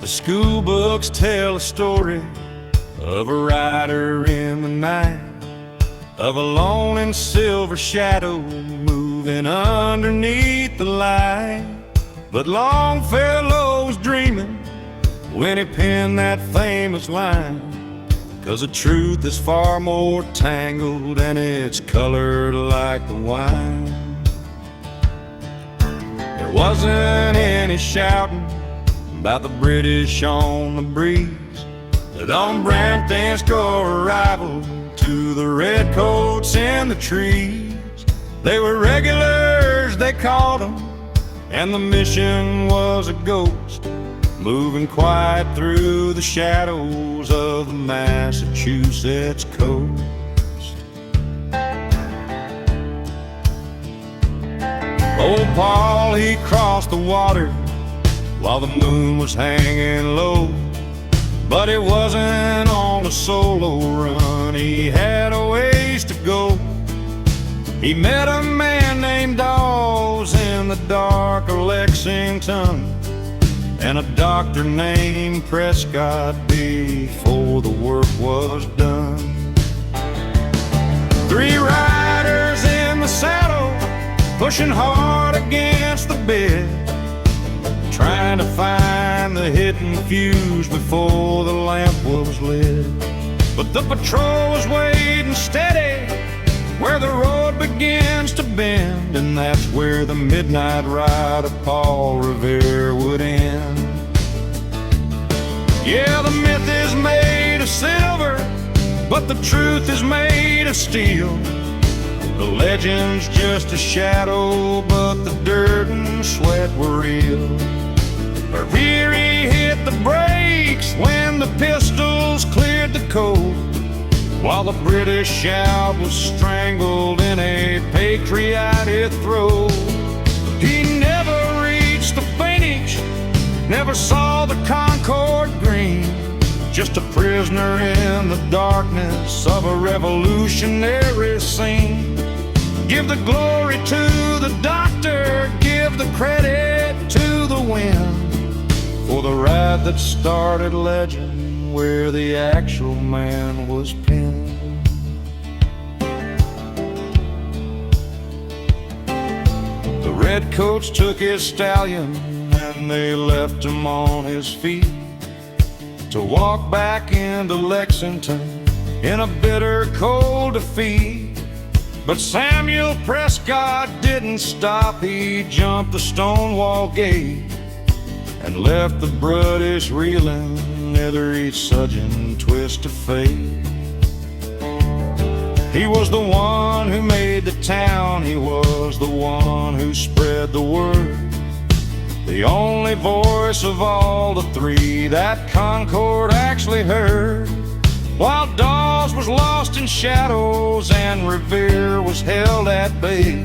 The school books tell a story of a rider in the night, of a lone and silver shadow moving underneath the light. But Longfellow was dreaming when he penned that famous line, 'cause the truth is far more tangled and it's colored like the wine. There wasn't any shouting about the British on the breeze, the Don Brandenburg arrival to the redcoats in the trees. They were regulars, they called them, and the mission was a ghost, moving quiet through the shadows of the Massachusetts coast. Old Paul, he crossed the water while the moon was hanging low, but it wasn't on a solo run, he had a ways to go. He met a man named Dawes in the dark of Lexington, and a doctor named Prescott before the work was done. 3 riders in the saddle, pushing hard against the bed, trying to find the hidden fuse before the lamp was lit. But the patrol was waiting steady where the road begins to bend, and that's where the midnight ride of Paul Revere would end. Yeah, the myth is made of silver, but the truth is made of steel. The legend's just a shadow, but the dirt and sweat were real. Revere, he hit the brakes when the pistols cleared the coast, while the British shout was strangled in a patriotic throat. He never reached the finish, never saw the Concord green, just a prisoner in the darkness of a revolutionary scene. Give the glory to the doctor, give the credit to the wind, for the ride that started legend where the actual man was pinned. The redcoats took his stallion and they left him on his feet to walk back into Lexington in a bitter, cold defeat. But Samuel Prescott didn't stop, he jumped the Stonewall Gate and left the British reeling near each sudden twist of fate. He was the one who made the town, he was the one who spread the word, the only voice of all the 3 that Concord actually heard. While Dawes was lost in shadows and Revere was held at bay,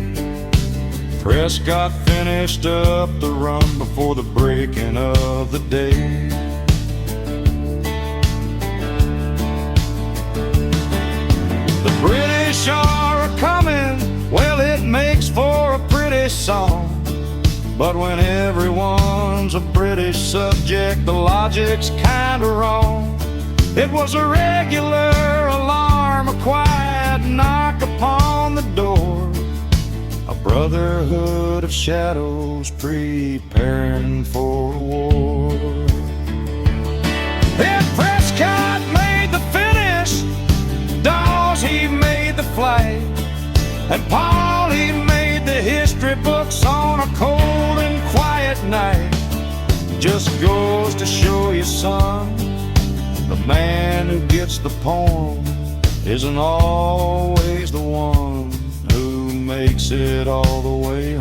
Prescott finished up the run before the breaking of the day. The British are a-comin', well, it makes for a pretty song, but when everyone's a British subject, the logic's kinda wrong. It was a regular alarm, a quiet knock upon the door, a brotherhood of shadows preparing for war. Then Prescott made the finish, Dawes, he made the flight, and Paul, he made the history books on a cold and quiet night. Just goes to show you, son, the man who gets the poem isn't always the one who makes it all the way home.